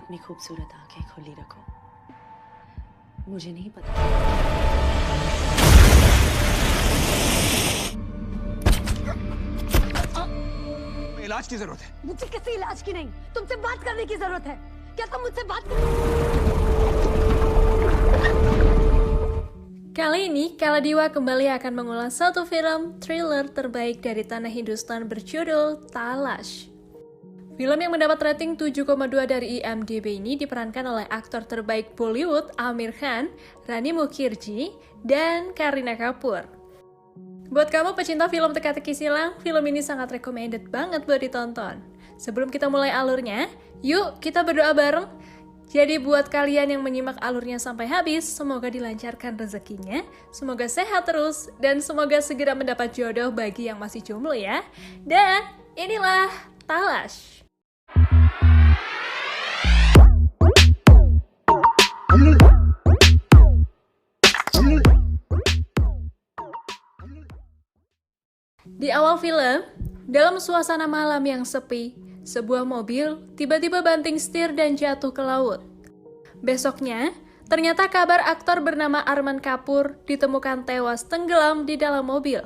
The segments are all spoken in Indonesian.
अपनी खूबसूरत आंखें खुली रखो। मुझे नहीं पता। इलाज की जरूरत है। मुझे किसी इलाज की नहीं, तुमसे बात करने की जरूरत है। क्या तुम मुझसे बात Kali ini, Kaladiwa kembali akan mengulas satu film thriller terbaik dari tanah Hindustan berjudul Talash. Film yang mendapat rating 7,2 dari IMDb ini diperankan oleh aktor terbaik Bollywood Aamir Khan, Rani Mukherjee, dan Kareena Kapoor. Buat kamu pecinta film teka-teki silang, film ini sangat recommended banget buat ditonton. Sebelum kita mulai alurnya, yuk kita berdoa bareng. Jadi buat kalian yang menyimak alurnya sampai habis, semoga dilancarkan rezekinya, semoga sehat terus, dan semoga segera mendapat jodoh bagi yang masih jomblo ya. Dan inilah Talash. Di awal film, dalam suasana malam yang sepi, sebuah mobil tiba-tiba banting setir dan jatuh ke laut. Besoknya, ternyata kabar aktor bernama Arman Kapoor ditemukan tewas tenggelam di dalam mobil.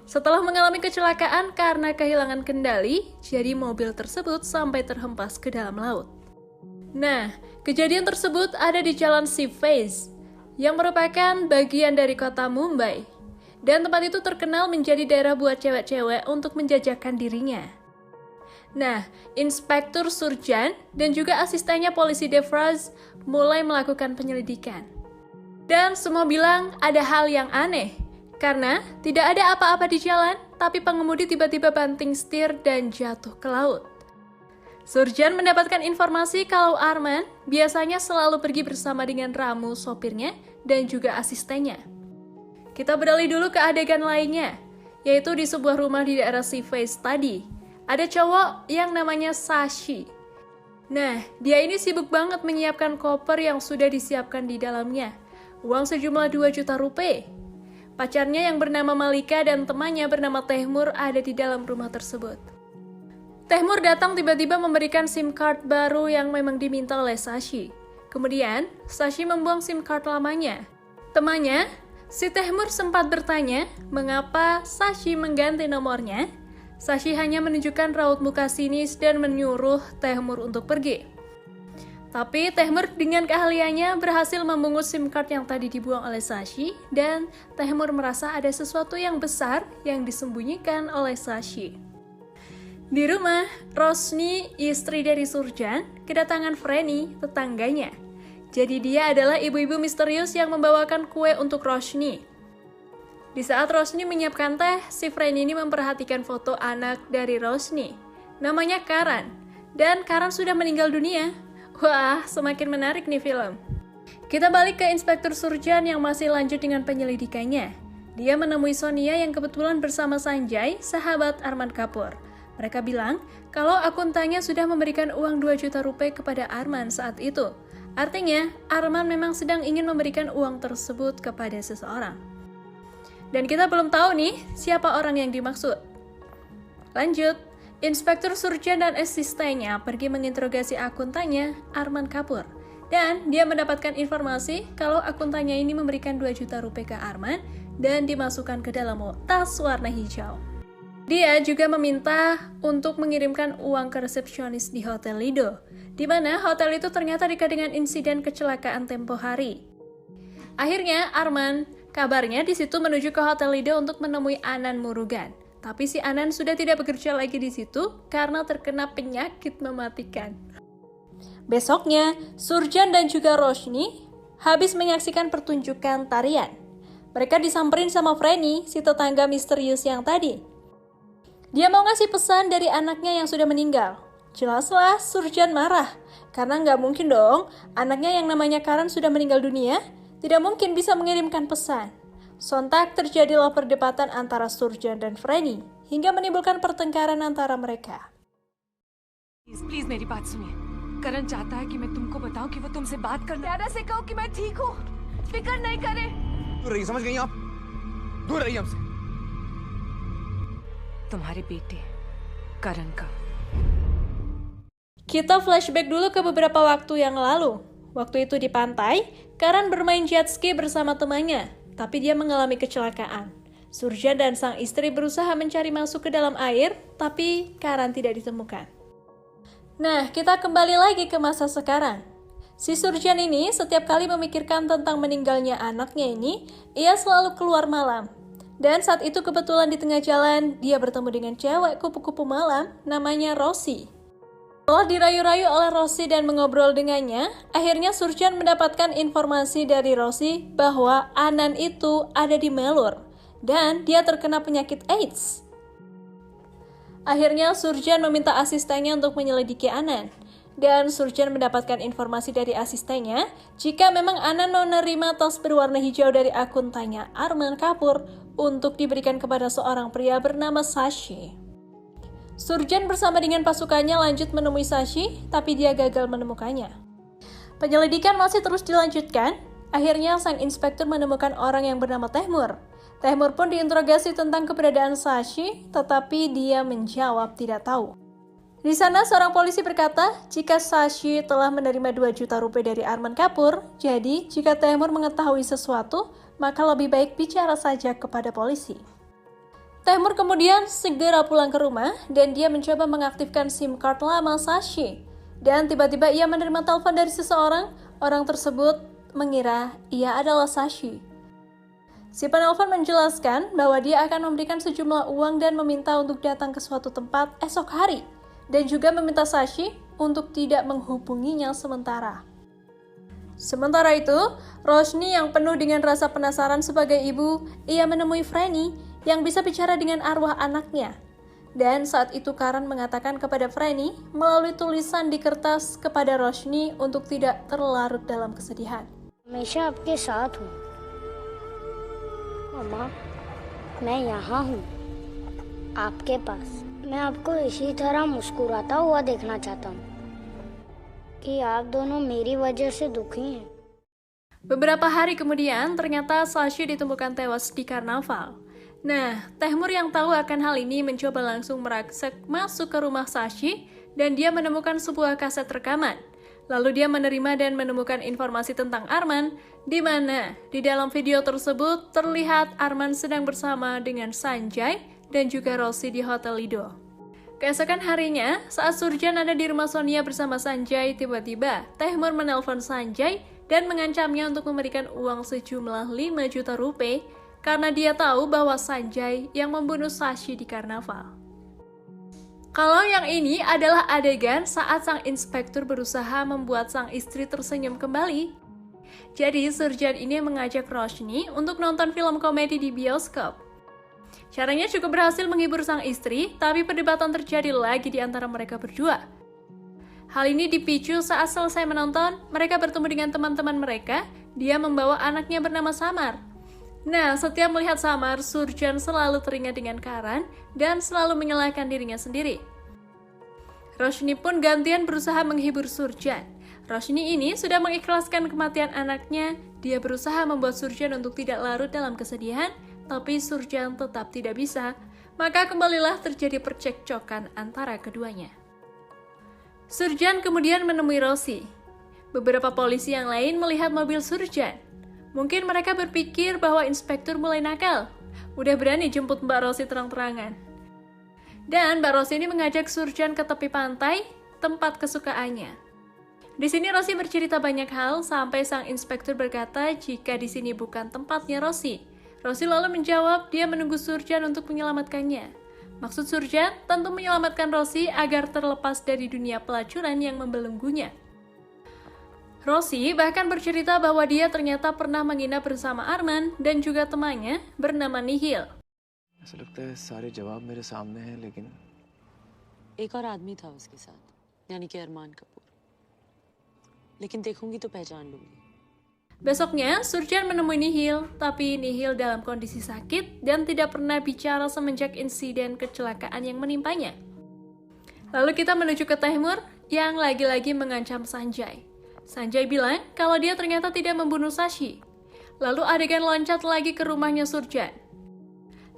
Setelah mengalami kecelakaan karena kehilangan kendali, jadi mobil tersebut sampai terhempas ke dalam laut. Nah, kejadian tersebut ada di Jalan Seaface, yang merupakan bagian dari kota Mumbai. Dan tempat itu terkenal menjadi daerah buat cewek-cewek untuk menjajakan dirinya. Nah, Inspektur Surjan dan juga asistennya polisi Devraz mulai melakukan penyelidikan. Dan semua bilang ada hal yang aneh, karena tidak ada apa-apa di jalan, tapi pengemudi tiba-tiba banting setir dan jatuh ke laut. Surjan mendapatkan informasi kalau Arman biasanya selalu pergi bersama dengan Ramu, sopirnya, dan juga asistennya. Kita beralih dulu ke adegan lainnya, yaitu di sebuah rumah di daerah Seaface tadi. Ada cowok yang namanya Sashi. Nah, dia ini sibuk banget menyiapkan koper yang sudah disiapkan di dalamnya. Uang sejumlah 2 juta rupiah. Pacarnya yang bernama Malika dan temannya bernama Tehmur ada di dalam rumah tersebut. Tehmur datang tiba-tiba memberikan SIM card baru yang memang diminta oleh Sashi. Kemudian, Sashi membuang SIM card lamanya. Temannya, si Tehmur sempat bertanya mengapa Sashi mengganti nomornya. Sashi hanya menunjukkan raut muka sinis dan menyuruh Tehmur untuk pergi. Tapi Tehmur dengan keahliannya berhasil memungut SIM card yang tadi dibuang oleh Sashi dan Tehmur merasa ada sesuatu yang besar yang disembunyikan oleh Sashi. Di rumah, Rosni, istri dari Surjan, kedatangan Freni, tetangganya. Jadi dia adalah ibu-ibu misterius yang membawakan kue untuk Rosni. Di saat Rosni menyiapkan teh, si Freni ini memperhatikan foto anak dari Rosni. Namanya Karan, dan Karan sudah meninggal dunia. Wah, semakin menarik nih film. Kita balik ke Inspektur Surjan yang masih lanjut dengan penyelidikannya. Dia menemui Sonia yang kebetulan bersama Sanjay, sahabat Arman Kapoor. Mereka bilang kalau akuntannya sudah memberikan uang 2 juta rupiah kepada Arman saat itu. Artinya, Arman memang sedang ingin memberikan uang tersebut kepada seseorang. Dan kita belum tahu nih siapa orang yang dimaksud. Lanjut, Inspektur Surjan dan asistennya pergi menginterogasi akuntannya, Arman Kapoor. Dan dia mendapatkan informasi kalau akuntannya ini memberikan 2 juta rupiah ke Arman dan dimasukkan ke dalam tas warna hijau. Dia juga meminta untuk mengirimkan uang ke resepsionis di Hotel Lido, di mana hotel itu ternyata dekat dengan insiden kecelakaan tempo hari. Akhirnya Arman kabarnya di situ menuju ke Hotel Lido untuk menemui Anan Murugan. Tapi si Anan sudah tidak bekerja lagi di situ karena terkena penyakit mematikan. Besoknya, Surjan dan juga Rosni habis menyaksikan pertunjukan tarian. Mereka disamperin sama Freni, si tetangga misterius yang tadi. Dia mau ngasih pesan dari anaknya yang sudah meninggal. Jelaslah Surjan marah, karena nggak mungkin dong anaknya yang namanya Karan sudah meninggal dunia, tidak mungkin bisa mengirimkan pesan. Sontak terjadilah perdebatan antara Surjan dan Freni, hingga menimbulkan pertengkaran antara mereka. Please मेरी बात सुनिए। करण चाहता है कि मैं तुमको बताऊं कि वो तुमसे बात करना। दादा से कहो कि मैं ठीक हूँ, फिक्र नहीं करे। दूर रहिए, समझ गई आप? दूर रहिए हमसे। तुम्हारे बेटे करण का Kita flashback dulu ke beberapa waktu yang lalu. Waktu itu di pantai, Karan bermain jet ski bersama temannya, tapi dia mengalami kecelakaan. Surjan dan sang istri berusaha mencari masuk ke dalam air, tapi Karan tidak ditemukan. Nah, kita kembali lagi ke masa sekarang. Si Surjan ini setiap kali memikirkan tentang meninggalnya anaknya ini, ia selalu keluar malam. Dan saat itu kebetulan di tengah jalan, dia bertemu dengan cewek kupu-kupu malam namanya Rosie. Setelah dirayu-rayu oleh Rosie dan mengobrol dengannya, akhirnya Surjan mendapatkan informasi dari Rosie bahwa Anan itu ada di Melur dan dia terkena penyakit AIDS. Akhirnya Surjan meminta asistennya untuk menyelidiki Anan. Dan Surjan mendapatkan informasi dari asistennya jika memang Anan menerima tas berwarna hijau dari akun tanya Arman Kapoor untuk diberikan kepada seorang pria bernama Sashi. Surjan bersama dengan pasukannya lanjut menemui Sashi, tapi dia gagal menemukannya. Penyelidikan masih terus dilanjutkan. Akhirnya sang inspektur menemukan orang yang bernama Tehmur. Tehmur pun diinterogasi tentang keberadaan Sashi, tetapi dia menjawab tidak tahu. Di sana seorang polisi berkata jika Sashi telah menerima 2 juta rupiah dari Arman Kapoor, jadi jika Tehmur mengetahui sesuatu, maka lebih baik bicara saja kepada polisi. Tehmur kemudian segera pulang ke rumah dan dia mencoba mengaktifkan SIM card lama Sashi. Dan tiba-tiba ia menerima telepon dari seseorang, orang tersebut mengira ia adalah Sashi. Si penelpon menjelaskan bahwa dia akan memberikan sejumlah uang dan meminta untuk datang ke suatu tempat esok hari. Dan juga meminta Sashi untuk tidak menghubunginya sementara. Sementara itu, Roshni yang penuh dengan rasa penasaran sebagai ibu, ia menemui Franny yang bisa bicara dengan arwah anaknya. Dan saat itu Karan mengatakan kepada Franny melalui tulisan di kertas kepada Roshni untuk tidak terlarut dalam kesedihan. हमेशा आपके साथ हूँ मम्मा मैं यहाँ हूँ आपके पास मैं आपको इसी तरह मुस्कुराता हुआ देखना चाहता हूँ कि आप दोनों मेरी वजह से दुखी हैं. Beberapa hari kemudian, ternyata Sashi ditemukan tewas di karnaval. Nah, Tehmur yang tahu akan hal ini mencoba langsung merangsek masuk ke rumah Sashi dan dia menemukan sebuah kaset rekaman. Lalu dia menerima dan menemukan informasi tentang Arman, di mana di dalam video tersebut terlihat Arman sedang bersama dengan Sanjay dan juga Rosie di Hotel Lido. Keesokan harinya, saat Surjan ada di rumah Sonia bersama Sanjay, tiba-tiba Tehmur menelpon Sanjay dan mengancamnya untuk memberikan uang sejumlah 5 juta rupiah karena dia tahu bahwa Sanjay yang membunuh Sashi di karnaval. Kalau yang ini adalah adegan saat sang inspektur berusaha membuat sang istri tersenyum kembali. Jadi Surjan ini mengajak Roshni untuk nonton film komedi di bioskop. Caranya cukup berhasil menghibur sang istri, tapi perdebatan terjadi lagi di antara mereka berdua. Hal ini dipicu saat selesai menonton, mereka bertemu dengan teman-teman mereka, dia membawa anaknya bernama Samar. Nah, setiap melihat Samar, Surjan selalu teringat dengan Karan dan selalu menyalahkan dirinya sendiri. Roshni pun gantian berusaha menghibur Surjan. Roshni ini sudah mengikhlaskan kematian anaknya, dia berusaha membuat Surjan untuk tidak larut dalam kesedihan, tapi Surjan tetap tidak bisa, maka kembalilah terjadi percekcokan antara keduanya. Surjan kemudian menemui Rosie. Beberapa polisi yang lain melihat mobil Surjan. Mungkin mereka berpikir bahwa inspektur mulai nakal. Udah berani jemput Mbak Rosie terang-terangan. Dan Mbak Rosie ini mengajak Surjan ke tepi pantai, tempat kesukaannya. Di sini Rosie bercerita banyak hal sampai sang inspektur berkata jika di sini bukan tempatnya Rosie. Rosie lalu menjawab dia menunggu Surjan untuk menyelamatkannya. Maksud Surjan tentu menyelamatkan Rosie agar terlepas dari dunia pelacuran yang membelenggunya. Rosie bahkan bercerita bahwa dia ternyata pernah menginap bersama Arman dan juga temannya bernama Nihil. ऐसा लगता है सारे जवाब मेरे सामने हैं लेकिन एक और आदमी था उसके साथ, यानी कि अरमान कपूर. लेकिन देखूंगी तो पहचान लूंगी. Besoknya, Surjan menemui Nihil, tapi Nihil dalam kondisi sakit dan tidak pernah bicara semenjak insiden kecelakaan yang menimpanya. Lalu kita menuju ke Tehmur yang lagi-lagi mengancam Sanjay. Sanjay bilang kalau dia ternyata tidak membunuh Sashi. Lalu adegan loncat lagi ke rumahnya Surjan.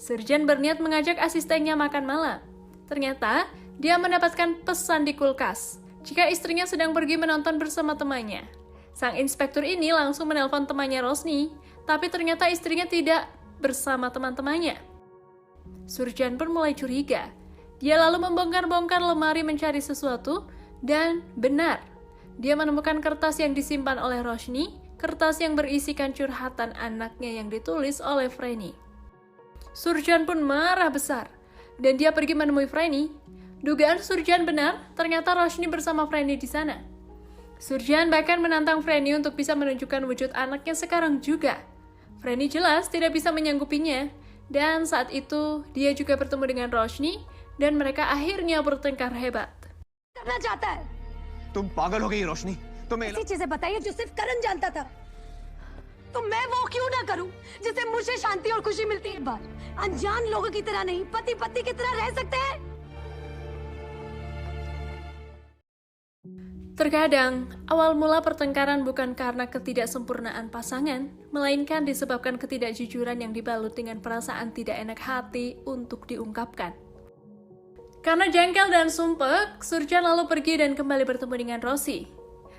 Surjan berniat mengajak asistennya makan malam. Ternyata, dia mendapatkan pesan di kulkas. jika istrinya sedang pergi menonton bersama temannya. Sang inspektur ini langsung menelpon temannya Rosny, tapi ternyata istrinya tidak bersama teman-temannya. Surjan pun mulai curiga. Dia lalu membongkar-bongkar lemari mencari sesuatu, dan benar, dia menemukan kertas yang disimpan oleh Rosny, kertas yang berisikan curhatan anaknya yang ditulis oleh Franny. Surjan pun marah besar, dan dia pergi menemui Franny. Dugaan Surjan benar, ternyata Rosny bersama Franny di sana. Surjan bahkan menantang Franny untuk bisa menunjukkan wujud anaknya sekarang juga. Franny jelas tidak bisa menyanggupinya, dan saat itu dia juga bertemu dengan Rosny, dan mereka akhirnya bertengkar hebat. करना चाहता है तुम पागल हो गई रोशनी। तुम्हें ऐसी चीजें बताइए जो सिर्फ करण जानता था। तो मैं वो क्यों ना करूं जिससे मुझे शांति और खुशी मिलती है। बार अनजान लोगों की तरह नहीं, पति पत्नी की तरह रह सकते हैं। Terkadang, awal mula pertengkaran bukan karena ketidaksempurnaan pasangan, melainkan disebabkan ketidakjujuran yang dibalut dengan perasaan tidak enak hati untuk diungkapkan. Karena jengkel dan sumpek, Surjan lalu pergi dan kembali bertemu dengan Rosi.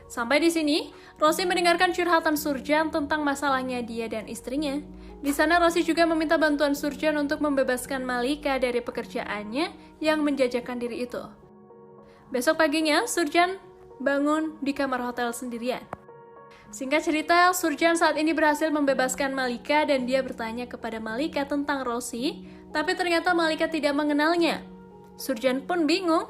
Sampai di sini, Rosi mendengarkan curhatan Surjan tentang masalahnya dia dan istrinya. Di sana Rosi juga meminta bantuan Surjan untuk membebaskan Malika dari pekerjaannya yang menjajakan diri itu. Besok paginya, Surjan bangun di kamar hotel sendirian. Singkat cerita, Surjan saat ini berhasil membebaskan Malika dan dia bertanya kepada Malika tentang Rosi, tapi ternyata Malika tidak mengenalnya. Surjan pun bingung,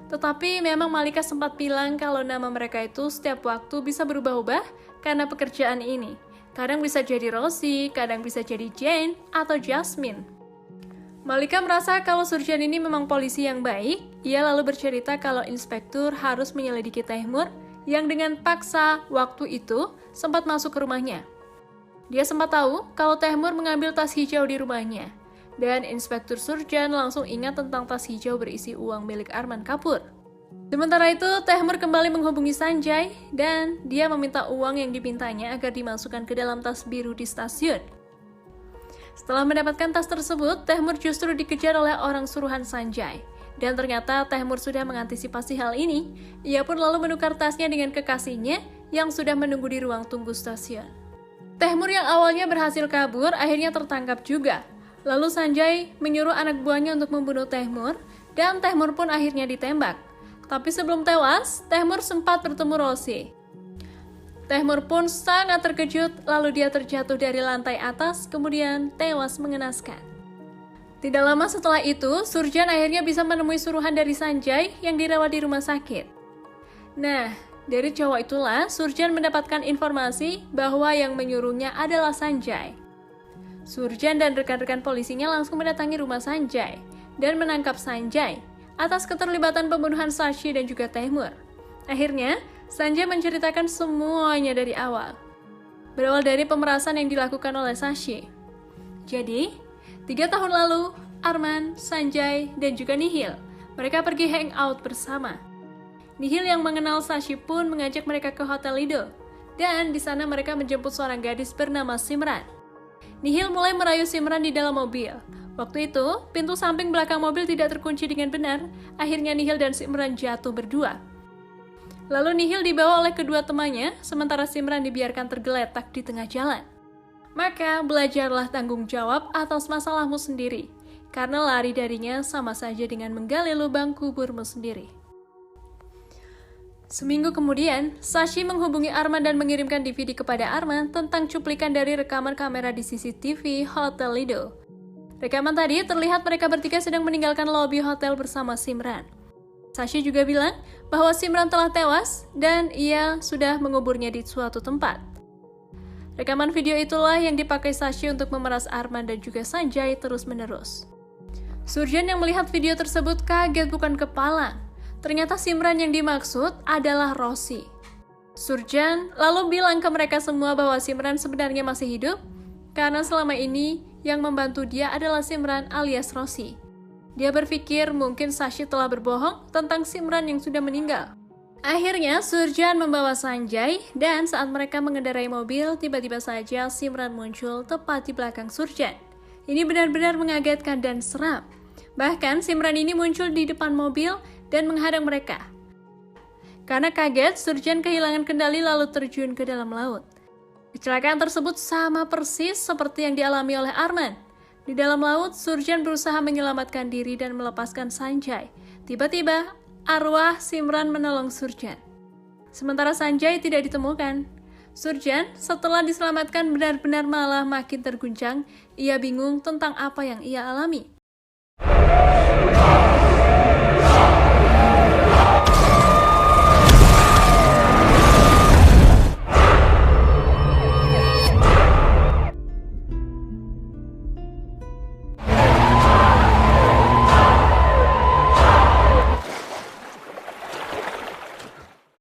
tetapi memang Malika sempat bilang kalau nama mereka itu setiap waktu bisa berubah-ubah karena pekerjaan ini. Kadang bisa jadi Rosi, kadang bisa jadi Jane atau Jasmine. Malika merasa kalau Surjan ini memang polisi yang baik. Ia lalu bercerita kalau inspektur harus menyelidiki Tehmur yang dengan paksa waktu itu sempat masuk ke rumahnya. Dia sempat tahu kalau Tehmur mengambil tas hijau di rumahnya. Dan Inspektur Surjan langsung ingat tentang tas hijau berisi uang milik Arman Kapoor. Sementara itu, Tehmur kembali menghubungi Sanjay dan dia meminta uang yang dipintanya agar dimasukkan ke dalam tas biru di stasiun. Setelah mendapatkan tas tersebut, Tehmur justru dikejar oleh orang suruhan Sanjay. Dan ternyata Tehmur sudah mengantisipasi hal ini. Ia pun lalu menukar tasnya dengan kekasihnya yang sudah menunggu di ruang tunggu stasiun. Tehmur yang awalnya berhasil kabur akhirnya tertangkap juga. Lalu Sanjay menyuruh anak buahnya untuk membunuh Tehmur, dan Tehmur pun akhirnya ditembak. Tapi sebelum tewas, Tehmur sempat bertemu Rosi. Tehmur pun sangat terkejut, lalu dia terjatuh dari lantai atas, kemudian tewas mengenaskan. Tidak lama setelah itu, Surjan akhirnya bisa menemui suruhan dari Sanjay yang dirawat di rumah sakit. Nah, dari cowok itulah Surjan mendapatkan informasi bahwa yang menyuruhnya adalah Sanjay. Surjan dan rekan-rekan polisinya langsung mendatangi rumah Sanjay dan menangkap Sanjay atas keterlibatan pembunuhan Sashi dan juga Tehmur. Akhirnya, Sanjay menceritakan semuanya dari awal. Berawal dari pemerasan yang dilakukan oleh Sashi. Jadi, 3 tahun lalu, Arman, Sanjay, dan juga Nihil, mereka pergi hangout bersama. Nihil yang mengenal Sashi pun mengajak mereka ke Hotel Lido, dan di sana mereka menjemput seorang gadis bernama Simran. Nihil mulai merayu Simran di dalam mobil. Waktu itu, pintu samping belakang mobil tidak terkunci dengan benar. Akhirnya Nihil dan Simran jatuh berdua. Lalu Nihil dibawa oleh kedua temannya, sementara Simran dibiarkan tergeletak di tengah jalan. Maka belajarlah tanggung jawab atas masalahmu sendiri, karena lari darinya sama saja dengan menggali lubang kuburmu sendiri. Seminggu kemudian, Sashi menghubungi Arman dan mengirimkan DVD kepada Arman tentang cuplikan dari rekaman kamera di CCTV Hotel Lido. Rekaman tadi terlihat mereka bertiga sedang meninggalkan lobi hotel bersama Simran. Sashi juga bilang bahwa Simran telah tewas dan ia sudah menguburnya di suatu tempat. Rekaman video itulah yang dipakai Sashi untuk memeras Arman dan juga Sanjay terus-menerus. Surjan yang melihat video tersebut kaget bukan kepala. Ternyata Simran yang dimaksud adalah Rosi. Surjan lalu bilang ke mereka semua bahwa Simran sebenarnya masih hidup, karena selama ini yang membantu dia adalah Simran alias Rosi. Dia berpikir mungkin Sashi telah berbohong tentang Simran yang sudah meninggal. Akhirnya Surjan membawa Sanjay, dan saat mereka mengendarai mobil, tiba-tiba saja Simran muncul tepat di belakang Surjan. Ini benar-benar mengagetkan dan seram. Bahkan Simran ini muncul di depan mobil dan menghadang mereka. Karena kaget, Surjan kehilangan kendali lalu terjun ke dalam laut. Kecelakaan tersebut sama persis seperti yang dialami oleh Arman. Di dalam laut, Surjan berusaha menyelamatkan diri dan melepaskan Sanjay. Tiba-tiba, arwah Simran menolong Surjan. Sementara Sanjay tidak ditemukan. Surjan setelah diselamatkan benar-benar malah makin terguncang. Ia bingung tentang apa yang ia alami.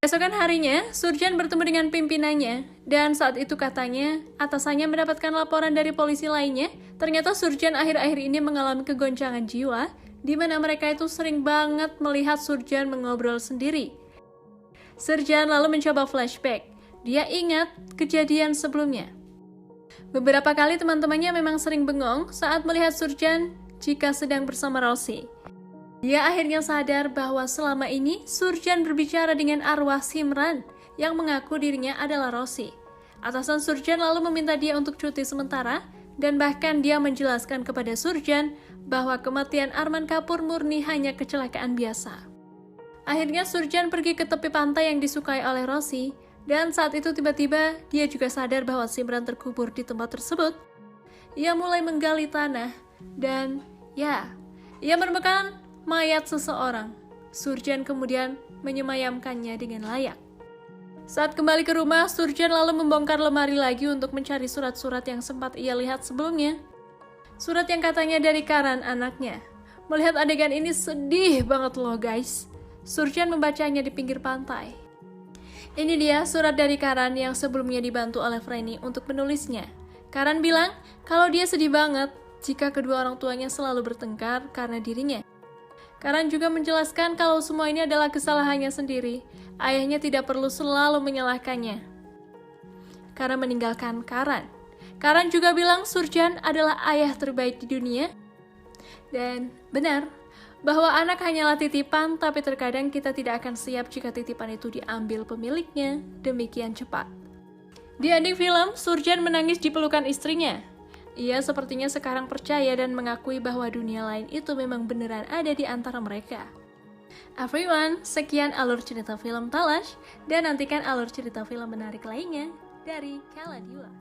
Keesokan harinya, Surjan bertemu dengan pimpinannya, dan saat itu katanya, atasannya mendapatkan laporan dari polisi lainnya, ternyata Surjan akhir-akhir ini mengalami kegoncangan jiwa, di mana mereka itu sering banget melihat Surjan mengobrol sendiri. Surjan lalu mencoba flashback, dia ingat kejadian sebelumnya. Beberapa kali teman-temannya memang sering bengong saat melihat Surjan jika sedang bersama Rosie. Dia akhirnya sadar bahwa selama ini Surjan berbicara dengan arwah Simran yang mengaku dirinya adalah Rosie. Atasan Surjan lalu meminta dia untuk cuti sementara dan bahkan dia menjelaskan kepada Surjan bahwa kematian Arman Kapoor murni hanya kecelakaan biasa. Akhirnya Surjan pergi ke tepi pantai yang disukai oleh Rosie dan saat itu tiba-tiba dia juga sadar bahwa Simran terkubur di tempat tersebut. Ia mulai menggali tanah dan ia menemukan mayat seseorang. Surjan kemudian menyemayamkannya dengan layak. Saat kembali ke rumah, Surjan lalu membongkar lemari lagi untuk mencari surat-surat yang sempat ia lihat sebelumnya. Surat yang katanya dari Karan, anaknya. Melihat adegan ini sedih banget loh guys. Surjan membacanya di pinggir pantai. Ini dia surat dari Karan yang sebelumnya dibantu oleh Franny untuk menulisnya. Karan bilang kalau dia sedih banget jika kedua orang tuanya selalu bertengkar karena dirinya. Karan juga menjelaskan kalau semua ini adalah kesalahannya sendiri. Ayahnya tidak perlu selalu menyalahkannya karena meninggalkan Karan. Karan juga bilang Surjan adalah ayah terbaik di dunia. Dan benar, bahwa anak hanyalah titipan, tapi terkadang kita tidak akan siap jika titipan itu diambil pemiliknya demikian cepat. Di ending film, Surjan menangis di pelukan istrinya. Ia sepertinya sekarang percaya dan mengakui bahwa dunia lain itu memang beneran ada di antara mereka. Everyone, sekian alur cerita film Talash, dan nantikan alur cerita film menarik lainnya dari Kala Dila.